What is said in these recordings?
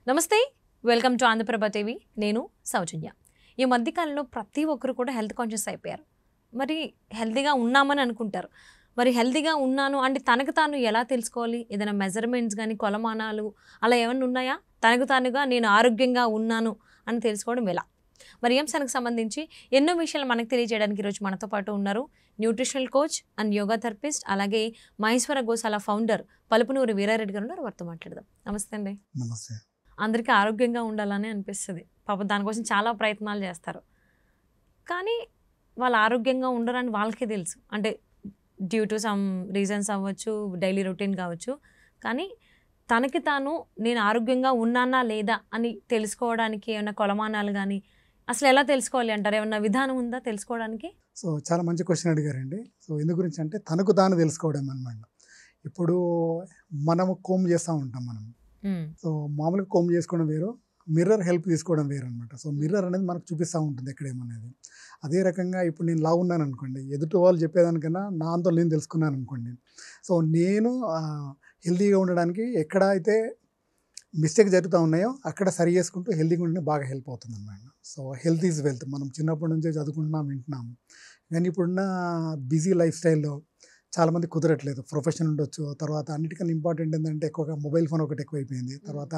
నమస్తే, welcome to Andhraprabha TV. నేను సౌజన్య. ఈ మధ్యకాలంలో ప్రతి ఒక్కరు కూడా హెల్త్ కాన్షియస్ అయిపోయారు. మరి హెల్తీగా ఉన్నామని అనుకుంటారు. మరి హెల్తీగా ఉన్నాను అంటే తనకు తాను ఎలా తెలుసుకోవాలి? ఏదైనా మెజర్మెంట్స్ కానీ కొలమానాలు అలా ఏమైనా ఉన్నాయా? తనకు తానుగా నేను ఆరోగ్యంగా ఉన్నాను అని తెలుసుకోవడం ఎలా? మరి ఈ అంశానికి సంబంధించి ఎన్నో విషయాలు మనకు తెలియజేయడానికి ఈరోజు మనతో పాటు ఉన్నారు nutritional coach and yoga therapist, అలాగే మహేశ్వర గోశాల ఫౌండర్ పలుపునూరి వీరారెడ్డి గారు ఉన్నారు. వారితో మాట్లాడదాం. నమస్తే అండి. నమస్తే. అందరికీ ఆరోగ్యంగా ఉండాలని అనిపిస్తుంది. పాపం దానికోసం చాలా ప్రయత్నాలు చేస్తారు. కానీ వాళ్ళు ఆరోగ్యంగా ఉండరని వాళ్ళకే తెలుసు. అంటే డ్యూ టు సమ్ రీజన్స్ అవ్వచ్చు, డైలీ రొటీన్ కావచ్చు. కానీ తనకి తాను నేను ఆరోగ్యంగా ఉన్నానా లేదా అని తెలుసుకోవడానికి ఏమైనా కొలమానాలు కానీ అసలు ఎలా తెలుసుకోవాలి అంటారు? ఏమన్నా విధానం ఉందా తెలుసుకోవడానికి? సో చాలా మంచి క్వశ్చన్ అడిగారండి. సో ఎందు గురించి అంటే తనకు తాను తెలుసుకోవడం అనమాట. ఇప్పుడు మనము కోమ్ చేస్తూ ఉంటాం మనం. సో మామూలుగా కోమ్ చేసుకోవడం వేరు, మిర్రర్ హెల్ప్ తీసుకోవడం వేరు అనమాట. సో మిర్రర్ అనేది మనకు చూపిస్తూ ఉంటుంది ఎక్కడేమనేది. అదే రకంగా ఇప్పుడు నేను లావు ఉన్నాను అనుకోండి, ఎదుటి వాళ్ళు చెప్పేదానికన్నా నా అంతా నేను తెలుసుకున్నాను అనుకోండి. సో నేను హెల్తీగా ఉండడానికి ఎక్కడ అయితే మిస్టేక్ జరుగుతూ ఉన్నాయో అక్కడ సరి చేసుకుంటూ హెల్తీగా ఉంటే బాగా హెల్ప్ అవుతుంది అనమాట. So health is wealth. మనం చిన్నప్పటి నుంచే చదువుకుంటున్నాం, వింటున్నాము. కానీ ఇప్పుడున్న బిజీ లైఫ్ స్టైల్లో చాలామంది కుదరట్లేదు. ప్రొఫెషన్ ఉండొచ్చు, తర్వాత అన్నిటికన్నా ఇంపార్టెంట్ ఏంటంటే ఎక్కువగా మొబైల్ ఫోన్ ఒకటి ఎక్కువైపోయింది, తర్వాత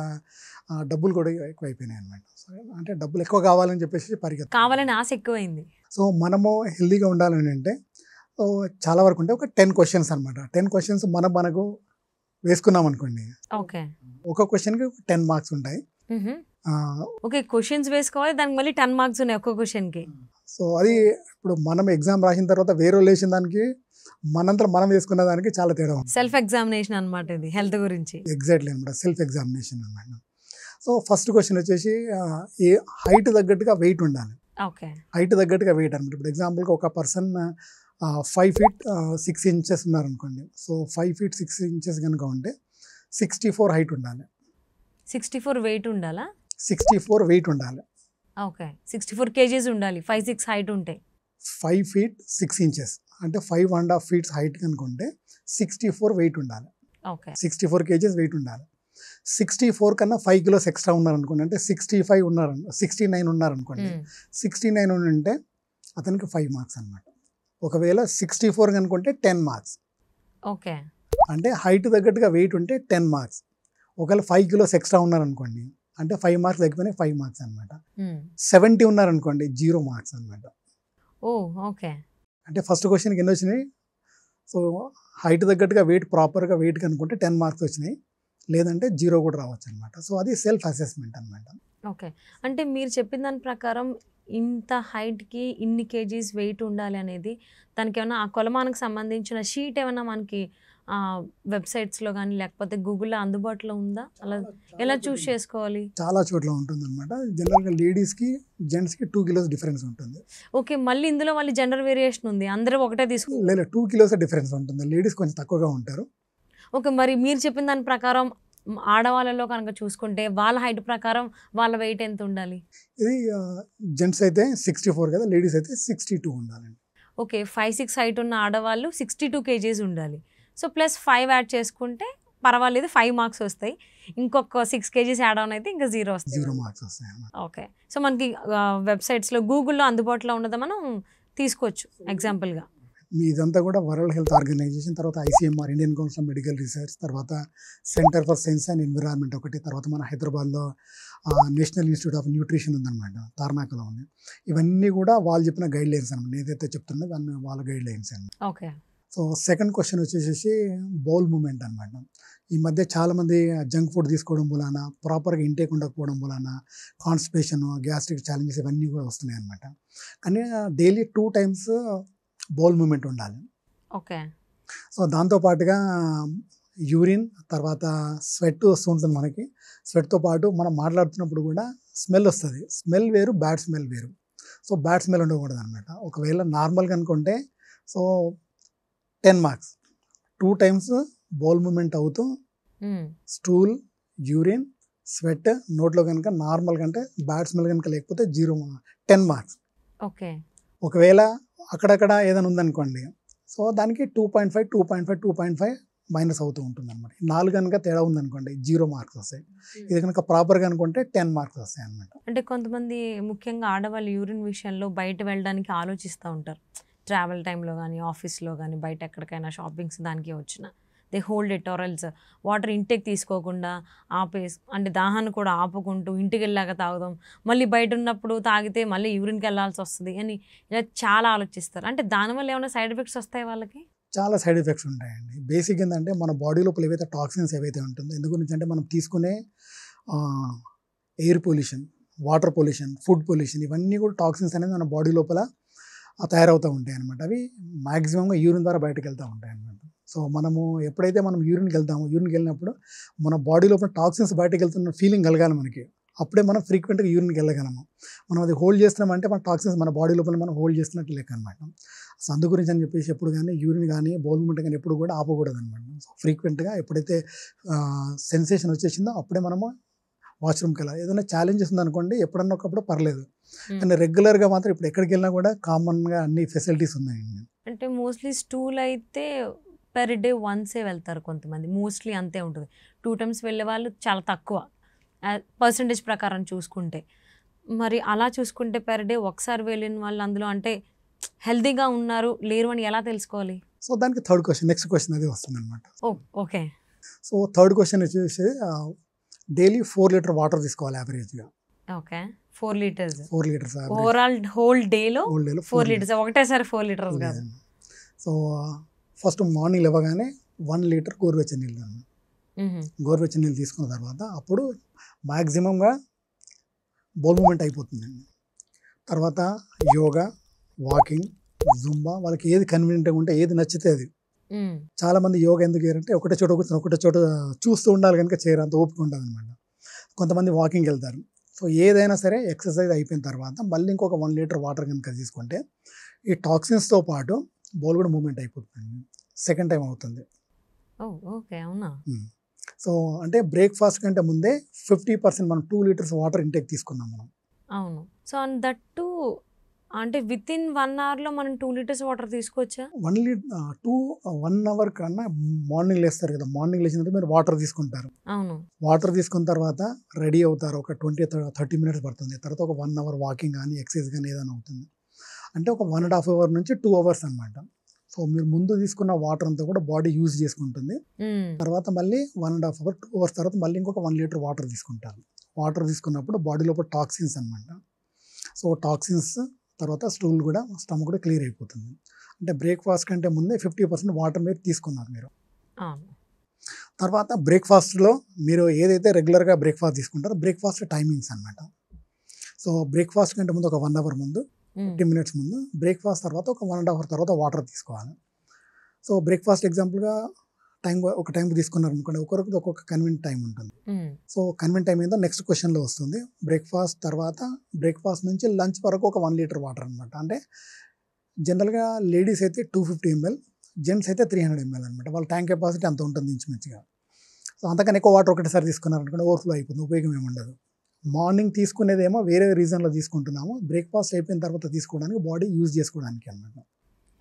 డబ్బులు కూడా ఎక్కువైపోయినాయి అనమాట. సో అంటే డబ్బులు ఎక్కువ కావాలని చెప్పేసి కావాలని ఆశ ఎక్కువైంది. సో మనము హెల్తీగా ఉండాలని అంటే చాలా వరకు ఉంటే ఒక 10 క్వశ్చన్స్ అనమాట. 10 క్వశ్చన్స్ మనకు వేసుకున్నాం అనుకోండి, ఓకే, ఒక క్వశ్చన్కి 10 మార్క్స్ ఉంటాయి. ఓకే, క్వశ్చన్స్ వేసుకోవాలి, దానికి మళ్ళీ 10 మార్క్స్ ఉన్నాయి ఒక్కో క్వశ్చన్కి. సో అది ఇప్పుడు మనం ఎగ్జామ్ రాసిన తర్వాత వేరే వేసిన దానికి మనంతా మనం వేసుకున్న దానికి చాలా తేడా ఉంది. సెల్ఫ్ ఎగ్జామినేషన్ అనమాట ఇది హెల్త్ గురించి. ఎగ్జాక్ట్లీ అనమాట, సెల్ఫ్ ఎగ్జామినేషన్ అనమాట. సో ఫస్ట్ క్వశ్చన్ వచ్చేసి ఏ హైట్ తగ్గట్టుగా వెయిట్ ఉండాలి. ఓకే, హైట్ తగ్గట్టుగా వెయిట్ అనమాట. ఇప్పుడు ఎగ్జాంపుల్గా ఒక పర్సన్ 5 feet 6 inches ఉన్నారనుకోండి. సో 5 feet 6 inches కనుక ఉంటే 64 హైట్ ఉండాలి. 64 వెయిట్ ఉండాలా? 64 వెయిట్ ఉండాలి. ఓకే, 64 kgs ఉండాలి 5'6" హైట్ ఉంటే. 5 feet 6 inches అంటే 5.5 feet హైట్ కనుక ఉంటే 64 వెయిట్ ఉండాలి. ఓకే, 64 kgs వెయిట్ ఉండాలి. 64 కన్నా 5 kilos ఎక్స్ట్రా ఉన్నారనుకోండి, అంటే 65 ఉన్నారు, 69 ఉన్నారనుకోండి. 69 ఉంటే అతనికి 5 మార్క్స్ అనమాట. ఒకవేళ 64 కనుకుంటే 10 మార్క్స్. ఓకే, అంటే హైట్ తగ్గట్టుగా వెయిట్ ఉంటే 10 మార్క్స్. ఒకవేళ 5 kilos ఎక్స్ట్రా ఉన్నారనుకోండి, అంటే 5 మార్క్స్ తగ్గిపోయినాయి, 5 మార్క్స్ అనమాట. 70 ఉన్నారనుకోండి, 0 మార్క్స్ అనమాట. ఓ ఓకే, అంటే ఫస్ట్ క్వశ్చన్కి ఎన్ని వచ్చినాయి? సో హైట్ తగ్గట్టుగా వెయిట్ ప్రాపర్గా వెయిట్ కనుకుంటే 10 మార్క్స్ వచ్చినాయి, లేదంటే 0 కూడా రావచ్చు అనమాట. సో అది సెల్ఫ్ అసెస్మెంట్ అనమాట. ఓకే, అంటే మీరు చెప్పిన దాని ప్రకారం ఇంత హైట్కి ఇన్ని కేజీస్ వెయిట్ ఉండాలి అనేది దానికి ఏమైనా ఆ కొలమానికి సంబంధించిన షీట్ ఏమైనా మనకి వెబ్సైట్స్లో కానీ లేకపోతే గూగుల్లో అందుబాటులో ఉందా? అలా ఎలా చూస్ చేసుకోవాలి? చాలా చోట్ల ఉంటుంది అనమాట. జనరల్గా లేడీస్కి జెంట్స్కి 2 kilos డిఫరెన్స్ ఉంటుంది. ఓకే, మళ్ళీ ఇందులో మళ్ళీ జెండర్ వేరియేషన్ ఉంది, అందరూ ఒకటే తీసుకుంటారు? లేదు, 2 kilos డిఫరెన్స్ ఉంటుంది. లేడీస్ కొంచెం తక్కువగా ఉంటారు. ఓకే, మరి మీరు చెప్పిన దాని ప్రకారం ఆడవాళ్ళలో కనుక చూసుకుంటే వాళ్ళ హైట్ ప్రకారం వాళ్ళ వెయిట్ ఎంత ఉండాలి? ఇది జెంట్స్ అయితే 64 కదా, లేడీస్ అయితే 62 ఉండాలండి. ఓకే, 5'6" హైట్ ఉన్న ఆడవాళ్ళు 62 kgs ఉండాలి. సో ప్లస్ 5 యాడ్ చేసుకుంటే పర్వాలేదు, 5 మార్క్స్ వస్తాయి. ఇంకొక 6 kgs యాడ్ ఆన్ అయితే ఇంకా 0 వస్తాయి. 0 మార్క్స్ వస్తాయి అన్నమాట. ఓకే, సో మనకి వెబ్సైట్స్లో గూగుల్లో అందుబాటులో ఉన్నది మనం తీసుకోవచ్చు ఎగ్జాంపుల్గా. ఇదంతా కూడా వరల్డ్ హెల్త్ ఆర్గనైజేషన్, తర్వాత ICMR Indian Council of Medical Research, తర్వాత Centre for Science and Environment ఒకటి, తర్వాత మన హైదరాబాద్లో నేషనల్ ఇన్స్టిట్యూట్ ఆఫ్ న్యూట్రిషన్ ఉందన్నమాట, తార్నాకలో ఉంది. ఇవన్నీ కూడా వాళ్ళు చెప్పిన గైడ్ లైన్స్ అనమాట. ఏదైతే చెప్తున్నా దాన్ని వాళ్ళ గైడ్ లైన్స్ అనమాట. ఓకే, సో సెకండ్ క్వశ్చన్ వచ్చేసి బౌల్ మూమెంట్ అనమాట. ఈ మధ్య చాలామంది జంక్ ఫుడ్ తీసుకోవడం వలన, ప్రాపర్గా ఇంటేక్ ఉండకపోవడం వలన కాన్స్టిపేషన్, గ్యాస్ట్రిక్ ఛాలెంజెస్ ఇవన్నీ కూడా వస్తున్నాయి అనమాట. కానీ డైలీ 2 times బౌల్ మూమెంట్ ఉండాలి. ఓకే, సో దాంతోపాటుగా యూరిన్, తర్వాత స్వెట్ వస్తూ ఉంటుంది మనకి. స్వెట్తో పాటు మనం మాట్లాడుతున్నప్పుడు కూడా స్మెల్ వస్తుంది. స్మెల్ వేరు, బ్యాడ్ స్మెల్ వేరు. సో బ్యాడ్ స్మెల్ ఉండకూడదు అనమాట. ఒకవేళ నార్మల్గా అనుకుంటే so 10 marks. 2 times bowl moment అవుతూ స్టూల్, యూరిన్, స్వెట్ నోట్లో కనుక నార్మల్ కంటే బ్యాడ్ స్మెల్ కనుక లేకపోతే 10 మార్క్స్. ఓకే, ఒకవేళ అక్కడక్కడ ఏదైనా ఉందనుకోండి, సో దానికి 2.5 2.5 2.5 మైనస్ అవుతూ ఉంటుంది అనమాట. 4 కనుక తేడా ఉందనుకోండి 0 మార్క్స్ వస్తాయి. ఇది కనుక ప్రాపర్గా అనుకుంటే 10 మార్క్స్ వస్తాయి అనమాట. అంటే కొంతమంది ముఖ్యంగా ఆడవాళ్ళు యూరిన్ విషయంలో బయట వెళ్ళడానికి ఆలోచిస్తూ ఉంటారు. ట్రావెల్ టైంలో కానీ, ఆఫీస్లో కానీ, బయట ఎక్కడికైనా షాపింగ్స్ దానికి వచ్చిన they hold it or else water intake తీసుకోకుండా అంటే దాహాన్ని కూడా ఆపుకుంటూ ఇంటికి వెళ్ళాక తాగుదాం, మళ్ళీ బయట ఉన్నప్పుడు తాగితే మళ్ళీ యూరిన్కి వెళ్ళాల్సి వస్తుంది అని ఇలా చాలా ఆలోచిస్తారు. అంటే దానివల్ల ఏమైనా సైడ్ ఎఫెక్ట్స్ వస్తాయి వాళ్ళకి? చాలా సైడ్ ఎఫెక్ట్స్ ఉంటాయండి. బేసిక్ ఏంటంటే మన బాడీ లోపల ఏవైతే టాక్సిన్స్ ఏవైతే ఉంటుందో, ఎందు గురించి అంటే మనం తీసుకునే air pollution, water pollution, food pollution, ఇవన్నీ కూడా టాక్సిన్స్ అనేది మన బాడీ లోపల తయారవుతూ ఉంటాయి అనమాట. అవి మ్యాక్సిమంగా యూరిన్ ద్వారా బయటకు వెళ్తూ ఉంటాయి అనమాట. సో మనము ఎప్పుడైతే మనం యూరిన్కి వెళ్తామో, యూరిన్కి వెళ్ళినప్పుడు మన బాడీ లోపల టాక్సిన్స్ బయటకు వెళ్తున్న ఫీలింగ్ కలగాలి మనకి. అప్పుడే మనం ఫ్రీక్వెంట్గా యూరిన్కి వెళ్ళగలము. మనం అది హోల్డ్ చేస్తున్నామంటే మన టాక్సిన్స్ మన బాడీ లోపల మనం హోల్డ్ చేస్తున్నట్టు లెక్క అనమాట. సో అందు గురించి అని చెప్పేసి ఎప్పుడు కానీ యూరిన్ కానీ బౌల్ మూమెంట్ కానీ ఎప్పుడు కూడా ఆపకూడదు అనమాట. సో ఫ్రీక్వెంట్గా ఎప్పుడైతే సెన్సేషన్ వచ్చేసిందో అప్పుడే మనము వాష్రూమ్కి వెళ్ళాలి. ఏదైనా ఛాలెంజెస్ ఉందనుకోండి ఎప్పుడన్నా ఒకప్పుడు పర్లేదు, కానీ రెగ్యులర్గా మాత్రం ఇప్పుడు ఎక్కడికి వెళ్ళినా కూడా కామన్గా అన్ని ఫెసిలిటీస్ ఉన్నాయండి. అంటే మోస్ట్లీ స్టూల్ అయితే పెర్ డే వన్సే వెళ్తారు కొంతమంది, మోస్ట్లీ అంతే ఉంటుంది. 2 times వెళ్ళే వాళ్ళు చాలా తక్కువ పర్సంటేజ్ ప్రకారం చూసుకుంటే. మరి అలా చూసుకుంటే పెర్ డే ఒకసారి వెళ్ళిన వాళ్ళు అందులో అంటే హెల్తీగా ఉన్నారు లేరు అని ఎలా తెలుసుకోవాలి? సో దానికి థర్డ్ క్వశ్చన్, నెక్స్ట్ క్వశ్చన్ అది వస్తుంది అనమాట. ఓకే. సో థర్డ్ క్వశ్చన్ వచ్చేసి డైలీ 4 లీటర్ వాటర్ తీసుకోవాలి యావరేజ్గా. Okay, 4 liters. 4 litres overall whole డేలో 4 liters, ఒకటేసారి 4 liters కాదు. సో ఫస్ట్ మార్నింగ్ లేవగానే 1 లీటర్ గోరువెచ్చని నీళ్ళు, గోరువెచ్చని నీళ్ళు తీసుకున్న తర్వాత అప్పుడు మ్యాక్సిమంగా బౌల్ మూమెంట్ అయిపోతుందండి. తర్వాత యోగా, వాకింగ్, జుంబా, వాళ్ళకి ఏది కన్వీనియంట్గా ఉంటే ఏది నచ్చితే అది. చాలామంది యోగా ఎందుకు చేయరంటే ఒకటే చోట కూర్చొని ఒకటే చోట చూస్తూ ఉండాలి కనుక చేయరు, అంత ఓపిక ఉండదు అనమాట. కొంతమంది వాకింగ్కి వెళ్తారు. సో ఏదైనా సరే ఎక్సర్సైజ్ అయిపోయిన తర్వాత మళ్ళీ ఇంకొక 1 లీటర్ వాటర్ కనుక తీసుకుంటే ఈ టాక్సిన్స్తో పాటు బౌల్ కూడా మూమెంట్ అయిపోతుంది. సెకండ్ టైం అవుతుంది. ఓకే, అవునా? సో అంటే బ్రేక్ఫాస్ట్ కంటే ముందే 50% మనం 2 లీటర్స్ వాటర్ ఇంటేక్ తీసుకున్నాం మనం. అవును. సో అండ్ దట్ టు అంటే విత్ ఇన్ 1 hourలో మనం 2 liters వాటర్ తీసుకోవచ్చా? 1 hour కన్నా మార్నింగ్ లేస్తారు కదా, మార్నింగ్ లేచినప్పుడు మీరు వాటర్ తీసుకుంటారు. అవును. వాటర్ తీసుకున్న తర్వాత రెడీ అవుతారు, ఒక 20-30 minutes పడుతుంది. తర్వాత ఒక 1 hour వాకింగ్ కానీ ఎక్సర్సైజ్ కానీ ఏదైనా అవుతుంది. అంటే ఒక 1.5 hour నుంచి 2 hours అనమాట. సో మీరు ముందు తీసుకున్న వాటర్ అంతా కూడా బాడీ యూజ్ చేసుకుంటుంది. తర్వాత మళ్ళీ 1.5 hour 2 hours తర్వాత మళ్ళీ ఇంకొక 1 లీటర్ వాటర్ తీసుకుంటారు. వాటర్ తీసుకున్నప్పుడు బాడీ లోపల టాక్సిన్స్ అనమాట. సో టాక్సిన్స్ తర్వాత స్టూల్ కూడా, స్టమక్ కూడా క్లియర్ అయిపోతుంది. అంటే బ్రేక్ఫాస్ట్ కంటే ముందే 50% వాటర్ మీరు తీసుకున్నారు మీరు. తర్వాత బ్రేక్ఫాస్ట్లో మీరు ఏదైతే రెగ్యులర్గా బ్రేక్ఫాస్ట్ తీసుకుంటారో బ్రేక్ఫాస్ట్ టైమింగ్స్ అనమాట. సో బ్రేక్ఫాస్ట్ కంటే ముందు ఒక 1 hour ముందు, 50 minutes ముందు, బ్రేక్ఫాస్ట్ తర్వాత ఒక 1.5 hour తర్వాత వాటర్ తీసుకోవాలి. సో బ్రేక్ఫాస్ట్ ఎగ్జాంపుల్గా ఒక టైంకి తీసుకున్నారు అనుకోండి, ఒకరికి ఒక్కొక్క కన్వీనియంట్ టైం ఉంటుంది. సో కన్వీనియంట్ టైం ఏందో నెక్స్ట్ క్వశ్చన్లో వస్తుంది. బ్రేక్ఫాస్ట్ తర్వాత బ్రేక్ఫాస్ట్ నుంచి లంచ్ వరకు ఒక 1 లీటర్ వాటర్ అనమాట. అంటే జనరల్గా లేడీస్ అయితే 250 ml, జెంట్స్ అయితే 300 ml అనమాట. వాళ్ళ ట్యాంక్ కెపాసిటీ అంత ఉంటుంది ఇంచుమించుగా. సో అంతకన్నా ఎక్కువ వాటర్ ఒకటేసారి తీసుకున్నారు అనుకోండి ఓవర్ఫ్లో అయిపోతుంది, ఉపయోగం ఏమి ఉండదు. మార్నింగ్ తీసుకునేదేమో వేరే రీజన్లో తీసుకుంటున్నాము, బ్రేక్ఫాస్ట్ అయిపోయిన తర్వాత తీసుకోవడానికి బాడీ యూజ్ చేసుకోవడానికి అనమాట.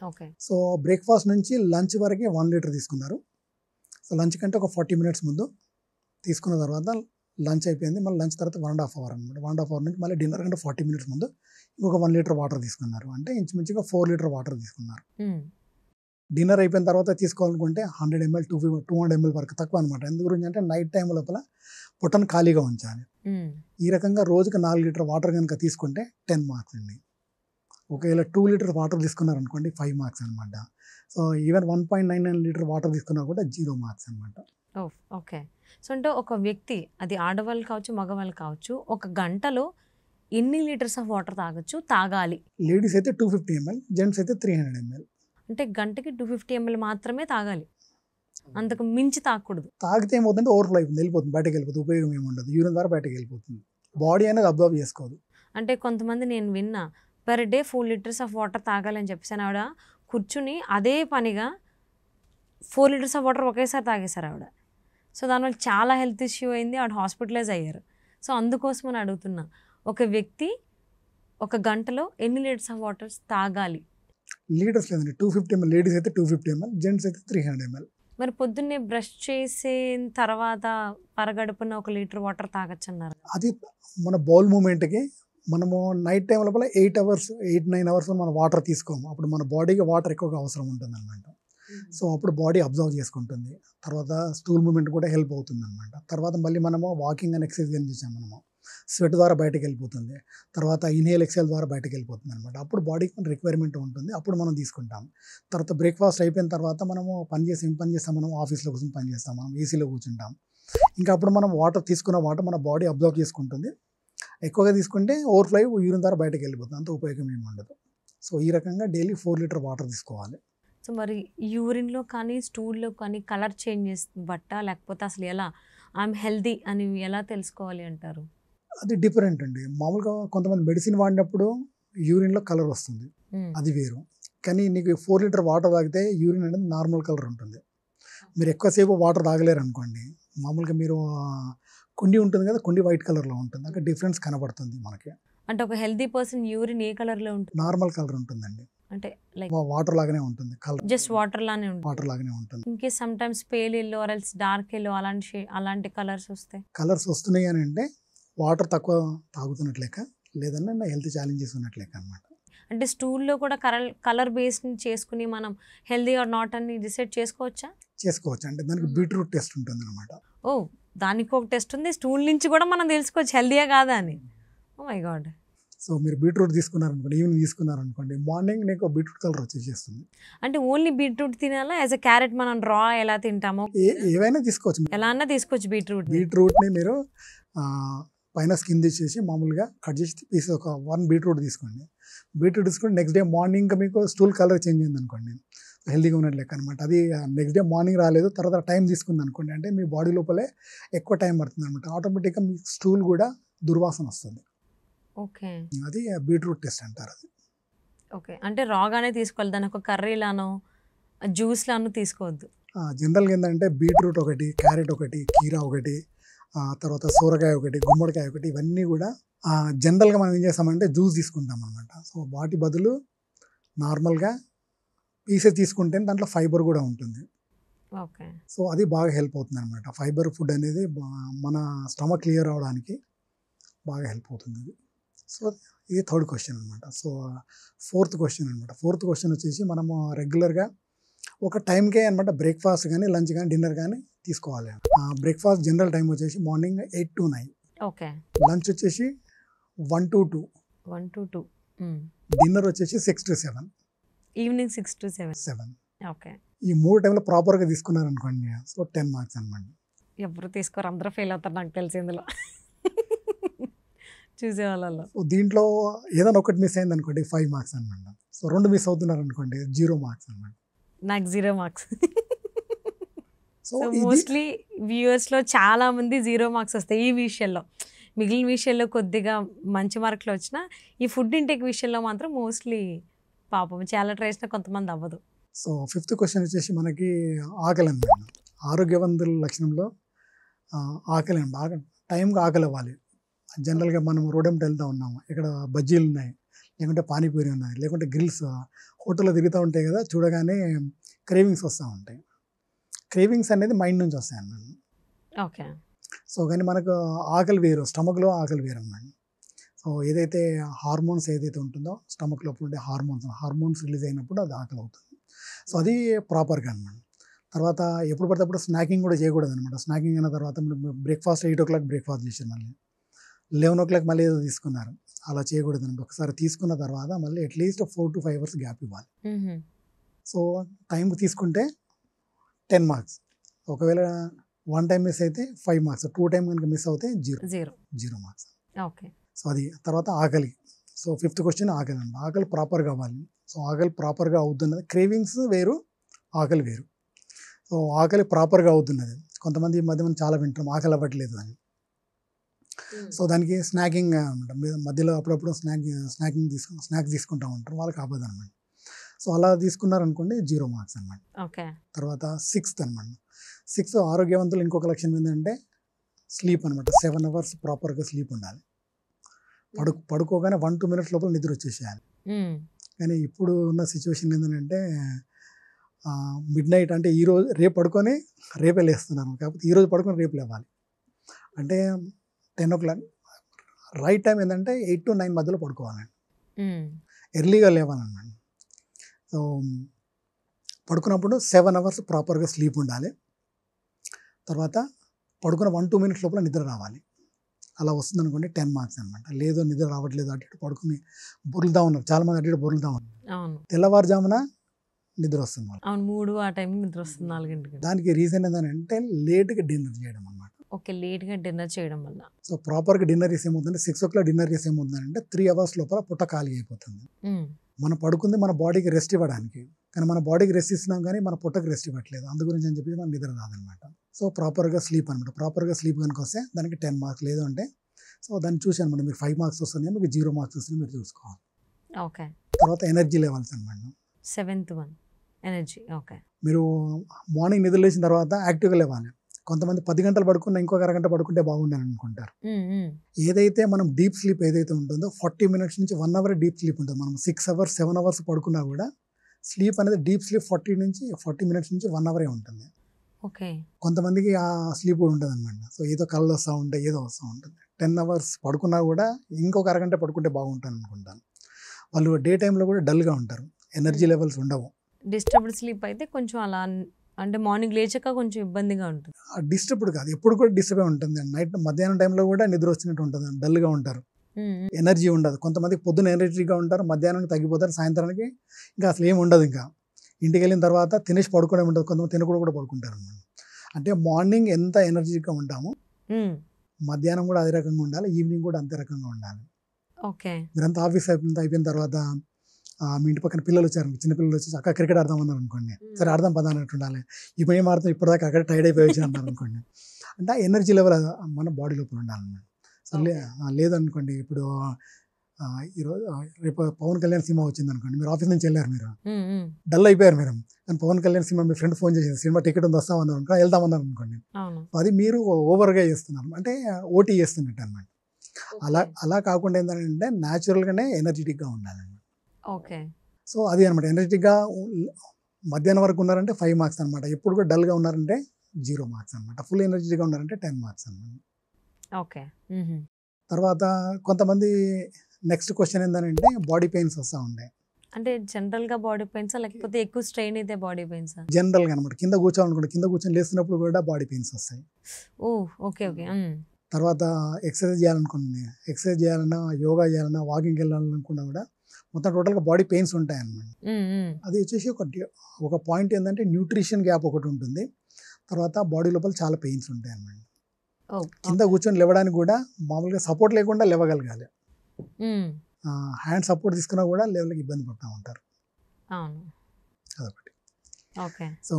ఓకే. సో బ్రేక్ఫాస్ట్ నుంచి లంచ్ వరకే 1 లీటర్ తీసుకున్నారు. సో లంచ్ కంటే ఒక 40 minutes ముందు తీసుకున్న తర్వాత లంచ్ అయిపోయింది, మళ్ళీ లంచ్ తర్వాత 1.5 hour అనమాట. 1.5 hour నుంచి మళ్ళీ డిన్నర్ కంటే 40 minutes ముందు ఇంకొక 1 లీటర్ వాటర్ తీసుకున్నారు. అంటే ఇంచుమించుగా 4 లీటర్ వాటర్ తీసుకున్నారు. డిన్నర్ అయిపోయిన తర్వాత తీసుకోవాలనుకుంటే 100 ml 200 ml వరకు తక్కువ అనమాట. ఎందు గురించి అంటే నైట్ టైం లోపల పొట్టను ఖాళీగా ఉంచాలి. ఈ రకంగా రోజుకి 4 లీటర్ వాటర్ కనుక తీసుకుంటే 10 మార్క్స్ అండి. ఒకవేళ 2 లీటర్ వాటర్ తీసుకున్నారు అనుకోండి 5 మార్క్స్ అనమాట. సో ఈవెన్ 1.99 లీటర్ వాటర్ తీసుకున్నా కూడా 0 మార్క్స్ అనమాట. ఓకే. సో అంటే ఒక వ్యక్తి, అది ఆడవాళ్ళు కావచ్చు మగవాళ్ళు కావచ్చు, ఒక గంటలో ఎన్ని లీటర్స్ ఆఫ్ వాటర్ తాగాలి? లేడీస్ అయితే 250 ml, జెంట్స్ అయితే 300 ml. అంటే గంటకి 250 ml మాత్రమే తాగాలి, అంతకు మించి తాగకూడదు. తాగితే ఏమవుతుందంటే ఓవర్ఫ్లో అయిపోతుంది, వెళ్ళిపోతుంది, బయటకు వెళ్ళిపోతుంది, ఉపయోగం ఏమి ఉండదు, యూరిన్ ద్వారా బయటకు వెళ్ళిపోతుంది, బాడీ అనేది అబ్జర్వ్ చేసుకోదు. అంటే కొంతమంది నేను విన్నా per day 4 liters of water తాగాలని చెప్పేసి ఆవిడ కూర్చుని అదే పనిగా 4 liters ఆఫ్ వాటర్ ఒకేసారి తాగేశారు ఆవిడ. సో దానివల్ల చాలా హెల్త్ ఇష్యూ అయింది, ఆవిడ హాస్పిటలైజ్ అయ్యారు. సో అందుకోసం అని అడుగుతున్నా, ఒక వ్యక్తి ఒక గంటలో ఎన్ని లీటర్స్ ఆఫ్ వాటర్ తాగాలి? లీటర్స్ లేదండి, 250 ml. లేడీస్ అయితే 250 ml, జెంట్స్ అయితే 300 ml. మరి పొద్దున్నే బ్రష్ చేసిన తర్వాత పరగడుపున 1 లీటర్ వాటర్ తాగొచ్చన్నారు. అది మన బౌల్ మూమెంట్కి మనము నైట్ టైం లోపల 8 అవర్స్ మనం వాటర్ తీసుకోము. అప్పుడు మన బాడీకి వాటర్ ఎక్కువగా అవసరం ఉంటుంది అనమాట. సో అప్పుడు బాడీ అబ్జర్వ్ చేసుకుంటుంది. తర్వాత స్టూల్ మూమెంట్ కూడా హెల్ప్ అవుతుంది అనమాట. తర్వాత మళ్ళీ మనము వాకింగ్ అండ్ ఎక్సర్సైజ్ అని చేసాం మనము, స్వెట్ ద్వారా బయటకు వెళ్ళిపోతుంది. తర్వాత ఇన్హేల్ ఎక్సెల్ ద్వారా బయటకు వెళ్ళిపోతుంది అనమాట. అప్పుడు బాడీకి రిక్వైర్మెంట్ ఉంటుంది, అప్పుడు మనం తీసుకుంటాం. తర్వాత బ్రేక్ఫాస్ట్ అయిపోయిన తర్వాత మనము ఏం పని చేస్తాం, మనం ఆఫీస్లో కూర్చొని పని చేస్తాం, మనం ఏసీలో కూర్చుంటాం. ఇంకా అప్పుడు మనం వాటర్ తీసుకున్న వాటర్ మన బాడీ అబ్జర్వ్ చేసుకుంటుంది. ఎక్కువగా తీసుకుంటే ఓవర్ఫ్లో యూరిన్ ద్వారా బయటకు వెళ్ళిపోతుంది, అంత ఉపయోగం ఏమి ఉండదు. సో ఈ రకంగా డైలీ 4 లీటర్ వాటర్ తీసుకోవాలి. సో మరి యూరిన్‌లో కానీ, స్టూల్‌లో కానీ కలర్ చేంజెస్ బట్టా? లేకపోతే అసలు ఎలా ఐయామ్ హెల్తీ అని ఎలా తెలుసుకోవాలి అంటారు? అది డిఫరెంట్ అండి. మామూలుగా కొంతమంది మెడిసిన్ వాడినప్పుడు యూరిన్‌లో కలర్ వస్తుంది, అది వేరు. కానీ నీకు 4 లీటర్ వాటర్ తాగితే యూరిన్ అనేది నార్మల్ కలర్ ఉంటుంది. మీరు ఎక్కువసేపు వాటర్ తాగలేరు అనుకోండి, మామూలుగా మీరు కుండి ఉంటుంది కదా, కుండి వైట్ కలర్లో ఉంటుంది, అక్కడ డిఫరెన్స్ కనబడుతుంది మనకి. అంటే ఒక హెల్తీ పర్సన్ యూరిన్ ఏ కలర్‌లో ఉంటుంది? నార్మల్ కలర్ ఉంటుందండి, అంటే లైక్ వాటర్ లాగానే ఉంటుంది కలర్, జస్ట్ వాటర్ లానే ఉంటుంది. వాటర్ లాగానే ఉంటుంది. In case sometimes pale yellow or else dark yellow అలాంటి కలర్స్ వస్తాయి. కలర్స్ వస్తున్నాయి అని అంటే వాటర్ తక్కువ తాగుతున్నట్లు లెక్క, లేదన్నా హెల్త్ ఛాలెంజెస్ ఉన్నట్లు లెక్క అనమాట. అంటే స్టూల్‌లో కూడా కలర్ బేస్‌ని చేసుకుని మనం హెల్తీ ఆర్ నాట్ అని డిసైడ్ చేసుకోవచ్చా? చేసుకోవచ్చు. అంటే దానికి బీట్రూట్ టెస్ట్ ఉంటుంది అనమాట. ఓ దానికి ఒక టెస్ట్ ఉంది. స్టూల్ నుంచి కూడా మనం తెలుసుకోవచ్చు హెల్తీయా కాదా అని. Oh my God. సో మీరు బీట్రూట్ తీసుకున్నారనుకోండి, ఈవినింగ్ తీసుకున్నారనుకోండి, మార్నింగ్ నీకు బీట్రూట్ కలర్ వచ్చేసేస్తుంది. అంటే ఓన్లీ బీట్రూట్ తినాలా? యాజ్ అ క్యారెట్ మనం రా ఎలా తింటామో ఏవైనా తీసుకోవచ్చు. ఎలా అన్నా తీసుకోవచ్చు బీట్రూట్. బీట్రూట్ని మీరు పైన స్కిన్ తీసేసి మామూలుగా కట్ చేసి పీసెస్ ఒక 1 బీట్రూట్ తీసుకోండి. బీట్రూట్ తీసుకొని నెక్స్ట్ డే మార్నింగ్ మీకు స్టూల్ కలర్ చేంజ్ అయింది అనుకోండి, హెల్తీగా ఉన్నట్లు లెక్క అనమాట. అది నెక్స్ట్ డే మార్నింగ్ రాలేదు, తర్వాత టైం తీసుకుంది అనుకోండి, అంటే మీ బాడీ లోపలే ఎక్కువ టైం పడుతుంది అనమాట. ఆటోమేటిక్గా మీ స్టూల్ కూడా దుర్వాసన వస్తుంది. ఓకే, అది బీట్రూట్ టెస్ట్ అంటారు. అది ఓకే. అంటే రాగానే తీసుకోవాలి, దాని ఒక కర్రీలానో జ్యూస్లానో తీసుకోవద్దు. జనరల్గా ఏంటంటే బీట్రూట్ ఒకటి, క్యారెట్ ఒకటి, కీరా ఒకటి, తర్వాత సోరకాయ ఒకటి, గుమ్మడికాయ ఒకటి, ఇవన్నీ కూడా జనరల్గా మనం ఏం చేస్తామంటే జ్యూస్ తీసుకుంటాం అనమాట. సో వాటి బదులు నార్మల్గా పీసెస్ తీసుకుంటే దాంట్లో ఫైబర్ కూడా ఉంటుంది. ఓకే. సో అది బాగా హెల్ప్ అవుతుంది అనమాట. ఫైబర్ ఫుడ్ అనేది మన స్టమక్ క్లియర్ అవడానికి బాగా హెల్ప్ అవుతుంది అది. సో ఇది 3rd క్వశ్చన్ అనమాట. సో 4th క్వశ్చన్ అనమాట. 4th క్వశ్చన్ వచ్చేసి మనము రెగ్యులర్గా ఒక టైంకే అనమాట బ్రేక్ఫాస్ట్ కానీ, లంచ్ కానీ, డిన్నర్ కానీ తీసుకోవాలి. బ్రేక్ఫాస్ట్ జనరల్ టైం వచ్చేసి మార్నింగ్ 8 to 9. ఓకే. లంచ్ వచ్చేసి 1 to 2. 1 to 2. డిన్నర్ వచ్చేసి 6 to 7. Evening 6 to 7. ఓకే. ఈ 3 టైంలో ప్రాపర్గా తీసుకున్నారనుకోండి, సో 10 మార్క్స్ అనమాట. ఎవరు తీసుకోరు, అందరూ ఫెయిల్ అవుతారు నాకు తెలిసి ఇందులో చూసే వాళ్ళలో. సో దీంట్లో ఏదైనా ఒకటి మిస్ అయింది అనుకోండి 5 మార్క్స్ అనమాట. సో 2 మిస్ అవుతున్నారు అనుకోండి 0 మార్క్స్ అనమాట. నాకు 0 మార్క్స్. సో మోస్ట్లీ వ్యూవర్స్లో చాలా మంది 0 మార్క్స్ వస్తాయి ఈ విషయంలో. మిగిలిన విషయంలో కొద్దిగా మంచి మార్కులు వచ్చినా ఈ ఫుడ్ ఇంటేక్ విషయంలో మాత్రం మోస్ట్లీ పాపం చాలా ట్రై చేసినా కొంతమంది అవ్వదు. సో 5th క్వశ్చన్ వచ్చేసి మనకి ఆకలి అనమాట. ఆరోగ్యవంతుల లక్షణంలో ఆకలి అండి. బాగా టైంకి ఆకలి అవ్వాలి. జనరల్గా మనం రోడ్ వెంట వెళ్తూ ఉన్నాము, ఇక్కడ బజ్జీలు ఉన్నాయి, లేకుంటే పానీపూరి ఉన్నాయి, లేకుంటే గ్రిల్స్ హోటల్లో తిరుగుతూ ఉంటాయి కదా, చూడగానే క్రేవింగ్స్ వస్తూ ఉంటాయి. క్రేవింగ్స్ అనేది మైండ్ నుంచి వస్తాయి అన్నమాట. ఓకే. సో కానీ మనకు ఆకలి వేరు, స్టమక్లో ఆకలి వేరు అన్నమాట. సో ఏదైతే హార్మోన్స్ ఏదైతే ఉంటుందో స్టమక్ లోపల ఉండే హార్మోన్స్ రిలీజ్ అయినప్పుడు అది ఆకలి అవుతుంది. సో అది ప్రాపర్గా అనమాట. తర్వాత ఎప్పుడు పడితే అప్పుడు స్నాకింగ్ కూడా చేయకూడదు అనమాట. స్నాకింగ్ అయిన తర్వాత బ్రేక్ఫాస్ట్ 8 o'clock బ్రేక్ఫాస్ట్ చేసారు, మళ్ళీ 11 o'clock మళ్ళీ ఏదో తీసుకున్నారు, అలా చేయకూడదు అనమాట. ఒకసారి తీసుకున్న తర్వాత మళ్ళీ అట్లీస్ట్ 4 to 5 hours గ్యాప్ ఇవ్వాలి. సో టైంకి తీసుకుంటే 10 మార్క్స్. ఒకవేళ 1 టైం మిస్ అయితే 5 మార్క్స్, 2 టైం కనుక మిస్ అవుతే 0 మార్క్స్. ఓకే. సో అది తర్వాత ఆకలి. సో 5th క్వశ్చన్ ఆకలి అండి. ఆకలి ప్రాపర్గా అవ్వాలి. సో ఆకలి ప్రాపర్గా అవుతున్నది, క్రేవింగ్స్ వేరు, ఆకలి వేరు. సో ఆకలి ప్రాపర్గా అవుతున్నది. కొంతమంది ఈ మధ్య మనం చాలా వింటాం ఆకలి అవ్వట్లేదు అని. సో దానికి స్నాకింగ్ అనమాట, మధ్యలో అప్పుడప్పుడు స్నాక్స్ తీసుకుంటూ ఉంటారు, వాళ్ళకి అవ్వదు అనమాట. సో అలా తీసుకున్నారనుకోండి 0 మార్క్స్ అనమాట. ఓకే. తర్వాత 6th అనమాట. 6th ఆరోగ్యవంతులు ఇంకొక లక్షణం ఏంటంటే స్లీప్ అనమాట. 7 hours ప్రాపర్గా స్లీప్ ఉండాలి. పడుకోగానే 1-2 minutes లోపల నిద్ర వచ్చేసేయాలి. కానీ ఇప్పుడు ఉన్న సిచ్యువేషన్ ఏంటంటే మిడ్ నైట్ అంటే ఈరోజు రేపు పడుకొని రేపే లేస్తున్నాను, కాకపోతే ఈరోజు పడుకొని రేపు లేవాలి. అంటే 10 o'clock రైట్ టైం ఏంటంటే 8 to 9 మధ్యలో పడుకోవాలండి, ఎర్లీగా లేవాలన్నమాట. సో పడుకున్నప్పుడు 7 hours ప్రాపర్గా స్లీప్ ఉండాలి. తర్వాత పడుకున్న 1-2 minutes లోపల నిద్ర రావాలి. అలా వస్తుంది అనుకోండి 10 marks అనమాట. లేదు నిద్ర రావట్లేదు, అటు ఇటు పడుకుని బొరులుతా ఉన్నారు, చాలామంది అటు ఇటు బొరులుతా ఉన్నారు, తెల్లవారుజామున నిద్ర వస్తుంది వాళ్ళకి. అవును, 3 ఆ టైం నిద్ర వస్తుంది 4 దానికి రీజన్ ఏంటంటే లేట్గా డిన్నర్ చేయడం అనమాట. ఓకే, లేట్గా డిన్నర్ చేయడం వల్ల. సో ప్రాపర్గా డిన్నర్ చేసి ఏమవుతుందంటే 6 o'clock డిన్నర్ చేసి ఏమవుతుందంటే 3 hours లోపల పుట్ట ఖాళీ అయిపోతుంది. మనం పడుకుంది మన బాడీకి రెస్ట్ ఇవ్వడానికి, కానీ మన బాడీకి రెస్ట్ ఇస్తున్నాం కానీ మన పుట్టకి రెస్ట్ ఇవ్వట్లేదు. అందు గురించి అని చెప్పి మన నిద్ర రాదనమాట. సో ప్రాపర్గా స్లీప్ అనమాట. ప్రాపర్గా స్లీప్ కనుక వస్తే దానికి 10 marks, లేదు అంటే సో దాన్ని చూసి అనమాట మీకు 5 marks వస్తున్నాయి, మీకు 0 marks వస్తున్నాయి, మీరు చూసుకోవాలి. ఓకే. తర్వాత ఎనర్జీ లెవెల్స్ అనమాట. 7th one energy. ఓకే. మీరు మార్నింగ్ నిద్ర లేచిన తర్వాత యాక్టివ్గా లేవాలి. కొంతమంది 10 గంటలు పడుకున్నా ఇంకొక అరగంట పడుకుంటే బాగుండాలని అనుకుంటారు. ఏదైతే మనం డీప్ స్లీప్ ఏదైతే ఉంటుందో 40 minutes నుంచి 1 hour డీప్ స్లీప్ ఉంటుంది. మనం 6 hours 7 hours పడుకున్నా కూడా స్లీప్ అనేది డీప్ స్లీప్ 40 minutes నుంచి 1 hour ఉంటుంది. ఓకే. కొంతమందికి ఆ స్లీప్ కూడా ఉంటుంది అనమాట. సో ఏదో కళ్ళు వస్తూ ఉంటాయి, ఏదో వస్తూ ఉంటుంది. 10 hours పడుకున్నా కూడా ఇంకొక అరగంట పడుకుంటే బాగుంటుంది అనుకుంటాను. వాళ్ళు డే టైంలో కూడా డల్గా ఉంటారు, ఎనర్జీ లెవెల్స్ ఉండవు. డిస్టర్బ్డ్ స్లీప్ అయితే కొంచెం అలా, అంటే మార్నింగ్ లేచాక కొంచెం ఇబ్బందిగా ఉంటుంది. డిస్టర్బ్డ్ కాదు, ఎప్పుడు కూడా డిస్టర్బ్ ఉంటుంది. నైట్ మధ్యాహ్నం టైంలో కూడా నిద్ర వచ్చినట్టు ఉంటుంది, డల్గా ఉంటారు, ఎనర్జీ ఉండదు. కొంతమంది పొద్దున ఎనర్జీగా ఉంటారు, మధ్యాహ్నానికి తగ్గిపోతారు, సాయంత్రానికి ఇంకా అసలు ఏమి ఉండదు. ఇంకా ఇంటికి వెళ్ళిన తర్వాత తినేసి పడుకోవడం ఉండదు, కొంతమంది తినకుండా కూడా పడుకుంటారు అన్నమాట. అంటే మార్నింగ్ ఎంత ఎనర్జీగా ఉంటామో మధ్యాహ్నం కూడా అదే రకంగా ఉండాలి, ఈవినింగ్ కూడా అంతే రకంగా ఉండాలి. ఓకే. మీరంతా ఆఫీస్ అయిపోయిన తర్వాత మీ ఇంటి పక్కన పిల్లలు వచ్చారు, చిన్న పిల్లలు వచ్చేసి అక్క క్రికెట్ ఆడదామన్నారు అనుకోండి, సరే ఆడదాం పదా అన్నట్టు ఉండాలి. ఇప్పుడు ఏం ఆడతాం, ఇప్పటిదాకా అక్కడ టైర్డ్ అయిపోయి వచ్చి అన్నారు అనుకోండి, అంటే ఆ ఎనర్జీ లెవెల్ మన బాడీ లోపల ఉండాలన్నమాట. సో లేదనుకోండి, ఇప్పుడు ఈరోజు రేపు పవన్ కళ్యాణ్ సినిమా వచ్చింది అనుకోండి, మీరు ఆఫీస్ నుంచి వెళ్ళారు, మీరు డల్ అయిపోయారు మీరు, కానీ పవన్ కళ్యాణ్ సినిమా మీ ఫ్రెండ్ ఫోన్ చేసింది, సినిమా టికెట్ ఉంది వస్తామన్నారు అనుకో, వెళ్తామన్నారు అనుకోండి, అది మీరు ఓవర్గా చేస్తున్నారు, అంటే ఓటీ చేస్తున్నట్టు అనమాట. అలా కాకుండా ఏంటంటే న్యాచురల్గానే ఎనర్జెటిక్గా ఉండాలన్నమాట. ఓకే. సో అది అనమాట. ఎనర్జెటిక్గా మధ్యాహ్నం వరకు ఉన్నారంటే 5 marks అనమాట. ఎప్పుడు కూడా డల్గా ఉన్నారంటే 0 marks అనమాట. ఫుల్ ఎనర్జెటిక్గా ఉన్నారంటే 10 marks అనమాట. ఓకే. తర్వాత కొంతమంది నెక్స్ట్ క్వశ్చన్ ఏంటంటే బాడీ పెయిన్స్ వస్తూ ఉంటాయి. అంటే జనరల్గా బాడీ పెయిన్స్ లేకపోతే ఎక్కువ స్ట్రెయిన్ అయితే బాడీ పెయిన్స్? జనరల్గా అనమాట. కింద కూర్చోవాలనుకోండి, కింద కూర్చొని లేస్తున్నప్పుడు కూడా బాడీ పెయిన్స్ వస్తాయి. ఓ ఓకే ఓకే. తర్వాత ఎక్సర్సైజ్ చేయాలనుకోండి, ఎక్సర్సైజ్ చేయాలన్నా, యోగా చేయాలన్నా, వాకింగ్కి వెళ్ళాలనుకున్నా కూడా మొత్తం టోటల్గా బాడీ పెయిన్స్ ఉంటాయి అన్నమాట. అది వచ్చేసి ఒక పాయింట్ ఏంటంటే న్యూట్రిషన్ గ్యాప్ ఒకటి ఉంటుంది. తర్వాత బాడీ లోపల చాలా పెయిన్స్ ఉంటాయి అన్నమాట. కింద కూర్చొని లేవడానికి కూడా మామూలుగా సపోర్ట్ లేకుండా లేవగలగాలి. హ్యాండ్ సపోర్ట్ తీసుకున్నా కూడా లేవలకి ఇబ్బంది పడుతూ ఉంటారు. అదొకటి. సో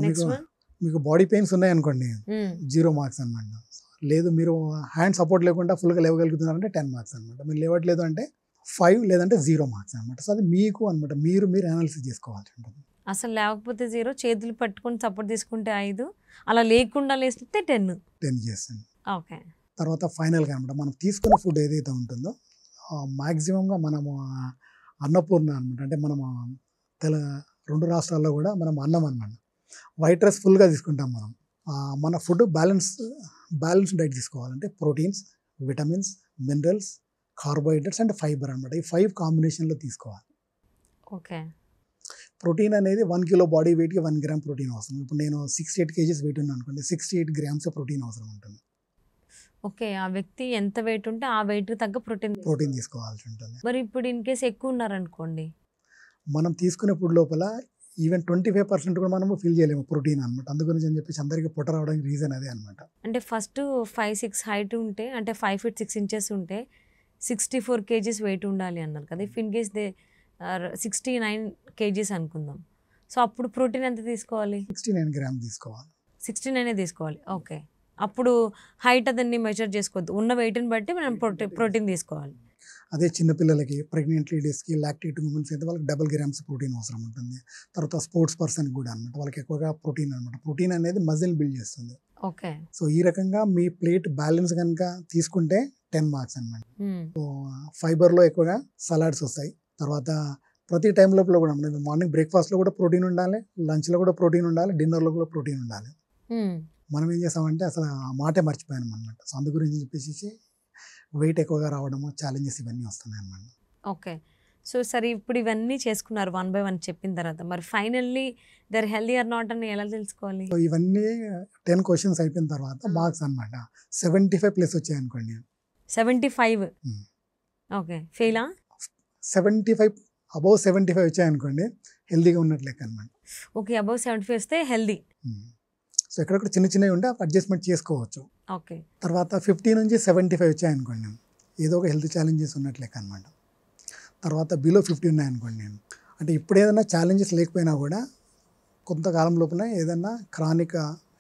మీకు బాడీ పెయిన్స్ ఉన్నాయనుకోండి 0 marks అనమాట. లేదు మీరు హ్యాండ్ సపోర్ట్ లేకుండా ఫుల్గా లేవగలుగుతున్నారంటే 10 marks అనమాట. మీరు లేవట్లేదు అంటే 5 లేదంటే 0 marks అనమాట. సో అది మీకు అనమాట, మీరు అనాలిసిస్ చేసుకోవాల్సి ఉంటుంది. అసలు లేకపోతే 0, చేతులు పట్టుకొని సపోర్ట్ తీసుకుంటే 5, అలా లేకుండా లేస్తే 10 చేస్తాను. ఓకే. తర్వాత ఫైనల్గా అనమాట మనం తీసుకున్న ఫుడ్ ఏదైతే ఉంటుందో మ్యాక్సిమంగా మనము అన్నపూర్ణ అనమాట. అంటే మనము 2 రాష్ట్రాల్లో కూడా మనం అన్నం అనమాట, వైట్ రైస్ ఫుల్గా తీసుకుంటాం మనం. మన ఫుడ్ బ్యాలెన్స్ డైట్ తీసుకోవాలంటే proteins, vitamins, minerals, carbohydrates and fibre అనమాట. ఈ 5 కాంబినేషన్లో తీసుకోవాలి. ఓకే. ప్రోటీన్ అనేది 1 kilo బాడీ వెయిట్కి 1 gram ప్రోటీన్ అవసరం. ఇప్పుడు నేను 68 kgs వెయిట్ ఉన్నాను అనుకోండి, 68 grams ప్రోటీన్ అవసరం ఉంటుంది. ఓకే. ఆ వ్యక్తి ఎంత వెయిట్ ఉంటే ఆ వెయిట్కి తగ్గ ప్రోటీన్ తీసుకోవాల్సి ఉంటుంది. మరి ఇప్పుడు ఇన్ కేసు ఎక్కువ ఉన్నారనుకోండి, మనం తీసుకునే ఫుడ్ లోపల ఈవెన్ 25% కూడా మనము ఫీల్ చేయలేము ప్రోటీన్ అనమాట. అందుగురించి అని చెప్పేసి అందరికీ పొట్ట రావడానికి రీజన్ అదే అనమాట. అంటే ఫస్ట్ 5'6" హైట్ ఉంటే, అంటే 5 feet 6 inches ఉంటే 64 kgs వెయిట్ ఉండాలి అన్నారు కదా. ఇఫ్ ఇన్ కేస్ 69 kgs అనుకుందాం, సో అప్పుడు ప్రోటీన్ ఎంత తీసుకోవాలి? 69 grams తీసుకోవాలి. 69 తీసుకోవాలి. ఓకే. అప్పుడు హైట్ అదన్నీ మెజర్ చేసుకోవద్దు, ఉన్న వెయిట్ని బట్టి మనం ప్రోటీన్ తీసుకోవాలి. అదే చిన్నపిల్లలకి, ప్రెగ్నెంట్ లేడీస్కి, లాక్టేటింగ్ ఉమెన్స్ అయితే వాళ్ళకి 2 grams ప్రోటీన్ అవసరం ఉంటుంది. తర్వాత స్పోర్ట్స్ పర్సన్కి కూడా అనమాట, వాళ్ళకి ఎక్కువగా ప్రోటీన్ అనమాట. ప్రోటీన్ అనేది మజిల్ బిల్డ్ చేస్తుంది. ఓకే. సో ఈ రకంగా మీ ప్లేట్ బ్యాలెన్స్ కనుక తీసుకుంటే 10 marks అనమాట. సో ఫైబర్లో ఎక్కువగా సలాడ్స్ వస్తాయి, తర్వాత ప్రతి టైం లోపల కూడా మార్నింగ్ బ్రేక్ఫాస్ట్లో కూడా ప్రోటీన్ ఉండాలి, లంచ్లో కూడా ప్రోటీన్ ఉండాలి, డిన్నర్లో కూడా ప్రోటీన్ ఉండాలి. మనం ఏం చేసామంటే అసలు ఆ మాటే మర్చిపోయాను అనమాట. సో అందు గురించి చెప్పేసి వెయిట్ ఎక్కువగా రావడము, ఛాలెంజెస్ ఇవన్నీ వస్తున్నాయి అన్నమాట. ఓకే. సో సరే, ఇప్పుడు ఇవన్నీ చేసుకున్నారు 1 బై 1 చెప్పిన తర్వాత. మరి finally they're healthy or not అని ఎలా తెలుసుకోవాలి? సో ఇవన్నీ 10 క్వశ్చన్స్ అయిపోయిన తర్వాత మార్క్స్ అనమాట 75+ వచ్చాయి అనుకోండి. 75. ఓకే. ఫెయిలా? 75 అబౌవ్ 75 వచ్చాయి అనుకోండి హెల్దీగా ఉన్నట్లు లెక్క అనమాట. ఓకే. అబౌవ్ 75 వస్తే హెల్దీ. సో ఎక్కడెక్కడ చిన్న చిన్నవి ఉంటే అడ్జస్ట్మెంట్ చేసుకోవచ్చు. ఓకే. తర్వాత 50 నుంచి 75 వచ్చాయనుకోండి ఏదో ఒక హెల్త్ ఛాలెంజెస్ ఉన్నట్లు లెక్క అనమాట. తర్వాత బిలో 50 ఉన్నాయనుకోండి, అంటే ఇప్పుడు ఏదైనా ఛాలెంజెస్ లేకపోయినా కూడా కొంతకాలం లోపల ఏదైనా క్రానిక్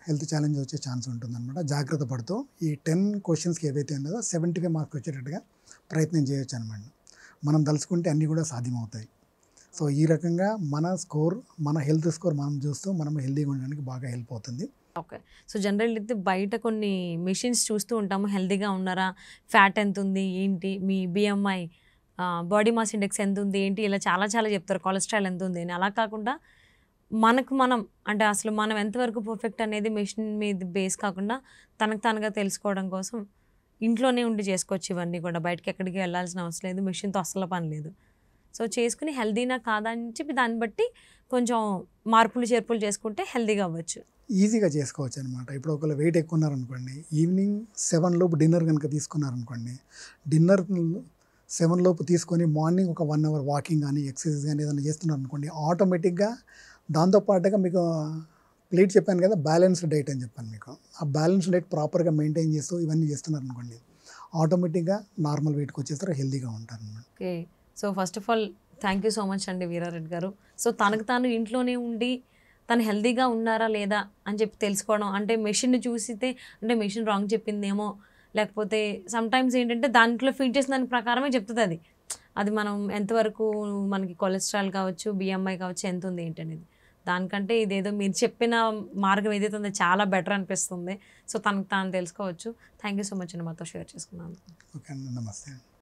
హెల్త్ ఛాలెంజ్ వచ్చే ఛాన్స్ ఉంటుందన్నమాట. జాగ్రత్త పడుతూ ఈ 10 క్వశ్చన్స్కి ఏవైతే ఉన్నదో 75 మార్క్స్ వచ్చేటట్టుగా ప్రయత్నం చేయొచ్చు అనమాట. మనం తలుచుకుంటే అన్నీ కూడా సాధ్యమవుతాయి. సో ఈ రకంగా మన స్కోర్, మన హెల్త్ స్కోర్ మనం చూస్తూ మనం హెల్తీగా ఉండడానికి బాగా హెల్ప్ అవుతుంది. ఓకే. సో జనరల్ అయితే బయట కొన్ని మెషిన్స్ చూస్తూ ఉంటాము, హెల్తీగా ఉన్నారా, ఫ్యాట్ ఎంత ఉంది ఏంటి, మీ బిఎంఐ బాడీ మాస్ ఇండెక్స్ ఎంత ఉంది ఏంటి, ఇలా చాలా చాలా చెప్తారు, కొలెస్ట్రాల్ ఎంత ఉంది అని. అలా కాకుండా మనకు మనం అంటే అసలు మనం ఎంతవరకు పర్ఫెక్ట్ అనేది మెషిన్ మీద బేస్ కాకుండా తనకు తానుగా తెలుసుకోవడం కోసం ఇంట్లోనే ఉండి చేసుకోవచ్చు ఇవన్నీ కూడా. బయటకి ఎక్కడికి వెళ్ళాల్సిన అవసరం లేదు, మెషిన్తో అస్సలు పని లేదు. సో చేసుకుని హెల్దీనా కాదా అని చెప్పి దాన్ని బట్టి కొంచెం మార్పులు చేర్పులు చేసుకుంటే హెల్దీగా అవ్వచ్చు, ఈజీగా చేసుకోవచ్చు అనమాట. ఇప్పుడు ఒకవేళ వెయిట్ ఎక్కువ ఉన్నారనుకోండి, ఈవినింగ్ 7 లోపు డిన్నర్ కనుక తీసుకున్నారనుకోండి, డిన్నర్ 7 లోపు తీసుకొని మార్నింగ్ ఒక 1 అవర్ వాకింగ్ కానీ ఎక్సర్సైజ్ కానీ ఏదైనా చేస్తున్నారు అనుకోండి, ఆటోమేటిక్గా దాంతోపాటుగా మీకు ప్లేట్ చెప్పాను కదా బ్యాలెన్స్డ్ డైట్ అని చెప్పాను మీకు. ఆ బ్యాలెన్స్డ్ డైట్ ప్రాపర్గా మెయింటైన్ చేస్తూ ఇవన్నీ చేస్తున్నారు అనుకోండి, ఆటోమేటిక్గా నార్మల్ వెయిట్కి వచ్చేస్తారు, హెల్దీగా ఉంటారు అన్నమాట. Okay. So first of all thank you so much అండి వీరారెడ్డి గారు. సో తనకు తాను ఇంట్లోనే ఉండి తను హెల్దీగా ఉన్నారా లేదా అని చెప్పి తెలుసుకోవడం, అంటే మెషిన్ని చూసితే అంటే మెషిన్ రాంగ్ చెప్పిందేమో, లేకపోతే సమ్టైమ్స్ ఏంటంటే దాంట్లో ఫీడ్ చేసిన దాని ప్రకారమే చెప్తుంది అది. అది మనం ఎంతవరకు మనకి కొలెస్ట్రాల్ కావచ్చు, బిఎంఐ కావచ్చు ఎంత ఉంది ఏంటనేది, దానికంటే ఇదేదో మీరు చెప్పిన మార్గం ఏదైతే ఉందో చాలా బెటర్ అనిపిస్తుంది. సో తనకు తాను తెలుసుకోవచ్చు. థ్యాంక్ యూ సో మచ్ అండి మాతో షేర్ చేసుకున్నాను. ఓకే అండి, నమస్తే.